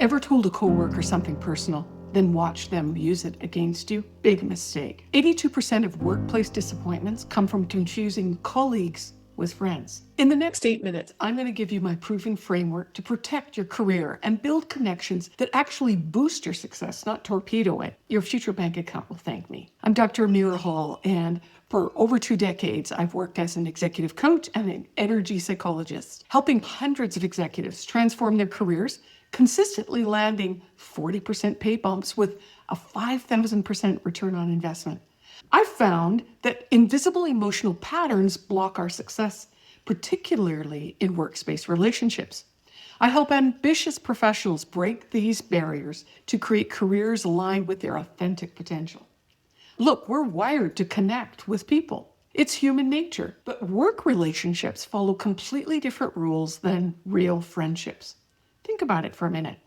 Ever told a coworker something personal, then watch them use it against you? Big mistake. 82% of workplace disappointments come from confusing colleagues with friends. In the next 8 minutes, I'm going to give you my proven framework to protect your career and build connections that actually boost your success, not torpedo it. Your future bank account will thank me. I'm Dr. Amirah Hall, and for over 2 decades, I've worked as an executive coach and an energy psychologist, helping hundreds of executives transform their careers, consistently landing 40% pay bumps with a 5,000% return on investment. I've found that invisible emotional patterns block our success, particularly in workspace relationships. I help ambitious professionals break these barriers to create careers aligned with their authentic potential. Look, we're wired to connect with people. It's human nature, but work relationships follow completely different rules than real friendships. Think about it for a minute.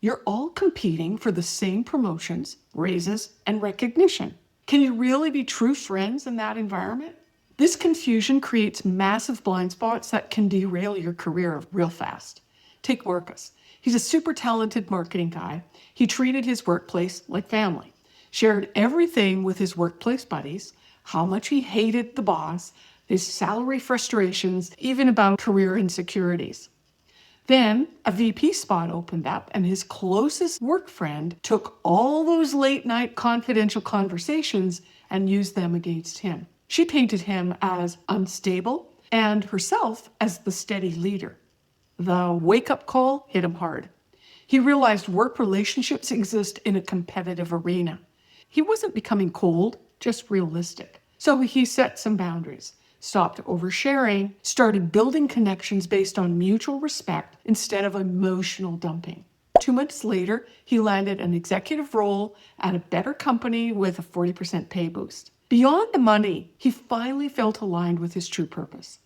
You're all competing for the same promotions, raises, and recognition. Can you really be true friends in that environment? This confusion creates massive blind spots that can derail your career real fast. Take Marcus. He's a super talented marketing guy. He treated his workplace like family, shared everything with his workplace buddies, how much he hated the boss, his salary frustrations, even about career insecurities. Then a VP spot opened up, and his closest work friend took all those late night confidential conversations and used them against him. She painted him as unstable and herself as the steady leader. The wake-up call hit him hard. He realized work relationships exist in a competitive arena. He wasn't becoming cold, just realistic. So he set some boundaries. Stopped oversharing, started building connections based on mutual respect instead of emotional dumping. 2 months later, he landed an executive role at a better company with a 40% pay boost. Beyond the money, he finally felt aligned with his true purpose.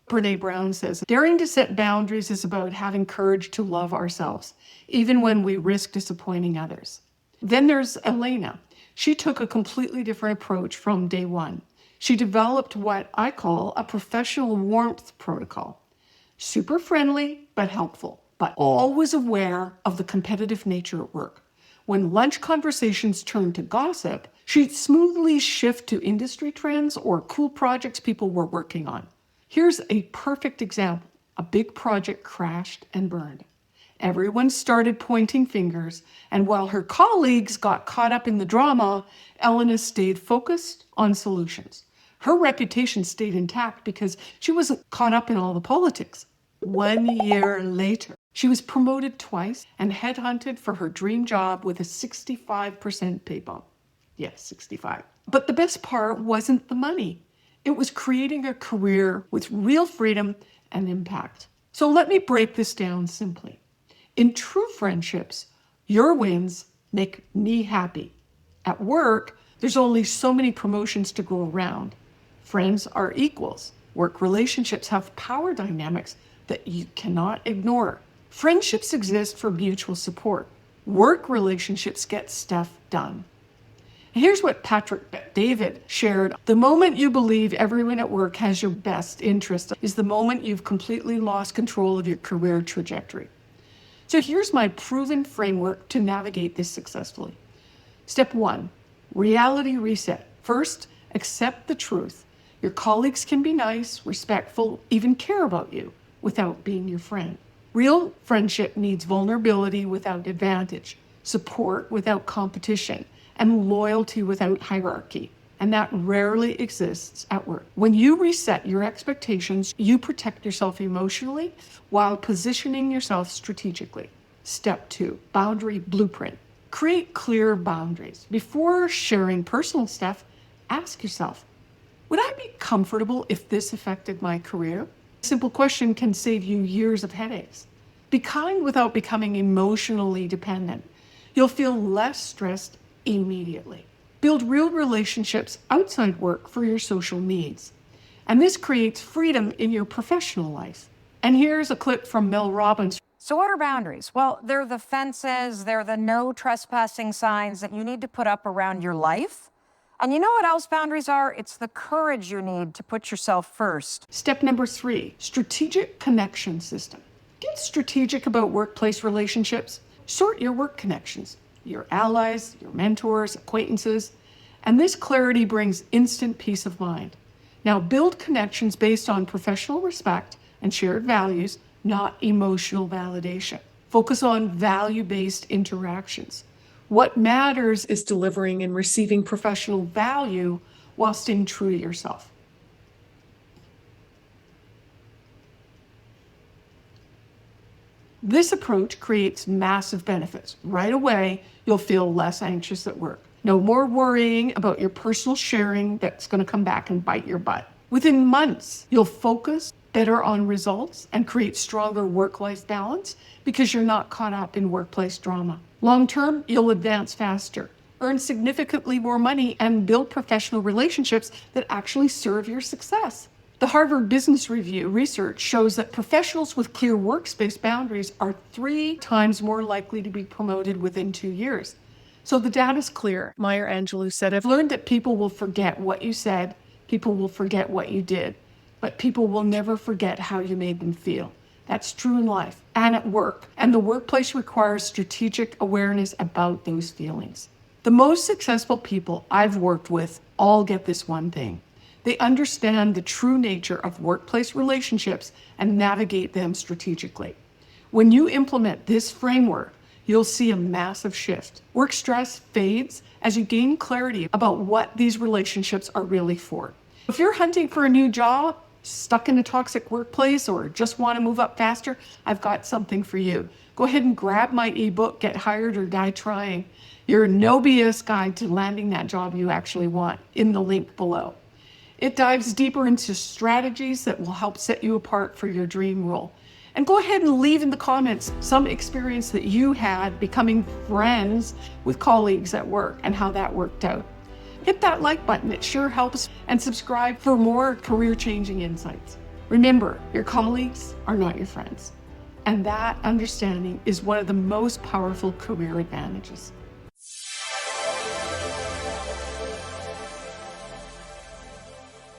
Brené Brown says, daring to set boundaries is about having courage to love ourselves, even when we risk disappointing others. Then there's Elena. She took a completely different approach from day one. She developed what I call a professional warmth protocol. Super friendly, but helpful, but always aware of the competitive nature at work. When lunch conversations turned to gossip, she'd smoothly shift to industry trends or cool projects people were working on. Here's a perfect example. A big project crashed and burned. Everyone started pointing fingers, and while her colleagues got caught up in the drama, Elena stayed focused on solutions. Her reputation stayed intact because she wasn't caught up in all the politics. 1 year later, she was promoted twice and headhunted for her dream job with a 65% pay bump. Yes, 65. But the best part wasn't the money. It was creating a career with real freedom and impact. So let me break this down simply. In true friendships, your wins make me happy. At work, there's only so many promotions to go around. Friends are equals. Work relationships have power dynamics that you cannot ignore. Friendships exist for mutual support. Work relationships get stuff done. Here's what Patrick David shared. The moment you believe everyone at work has your best interest is the moment you've completely lost control of your career trajectory. So here's my proven framework to navigate this successfully. Step 1, reality reset. First, accept the truth. Your colleagues can be nice, respectful, even care about you without being your friend. Real friendship needs vulnerability without advantage, support without competition, and loyalty without hierarchy. And that rarely exists at work. When you reset your expectations, you protect yourself emotionally while positioning yourself strategically. Step 2, boundary blueprint. Create clear boundaries. Before sharing personal stuff, ask yourself, would I be comfortable if this affected my career? A simple question can save you years of headaches. Be kind without becoming emotionally dependent. You'll feel less stressed immediately. Build real relationships outside work for your social needs. And this creates freedom in your professional life. And here's a clip from Mel Robbins. So what are boundaries? Well, they're the fences, they're the no trespassing signs that you need to put up around your life. And you know what else boundaries are? It's the courage you need to put yourself first. Step number 3, strategic connection system. Get strategic about workplace relationships. Sort your work connections, your allies, your mentors, acquaintances, and this clarity brings instant peace of mind. Now, build connections based on professional respect and shared values, not emotional validation. Focus on value-based interactions. What matters is delivering and receiving professional value while staying true to yourself. This approach creates massive benefits. Right away, you'll feel less anxious at work. No more worrying about your personal sharing that's going to come back and bite your butt. Within months, you'll focus better on results and create stronger work-life balance because you're not caught up in workplace drama. Long-term, you'll advance faster, earn significantly more money, and build professional relationships that actually serve your success. The Harvard Business Review research shows that professionals with clear workspace boundaries are 3 times more likely to be promoted within 2 years. So the data's clear. Maya Angelou said, I've learned that people will forget what you said, people will forget what you did, but people will never forget how you made them feel. That's true in life and at work. And the workplace requires strategic awareness about those feelings. The most successful people I've worked with all get this one thing. They understand the true nature of workplace relationships and navigate them strategically. When you implement this framework, you'll see a massive shift. Work stress fades as you gain clarity about what these relationships are really for. If you're hunting for a new job, stuck in a toxic workplace, or just want to move up faster, I've got something for you. Go ahead and grab my ebook, Get Hired or Die Trying, your no BS guide to landing that job you actually want, in the link below. It dives deeper into strategies that will help set you apart for your dream role. And go ahead and leave in the comments some experience that you had becoming friends with colleagues at work and how that worked out. Hit that like button, it sure helps, and subscribe for more career-changing insights. Remember, your colleagues are not your friends. And that understanding is one of the most powerful career advantages.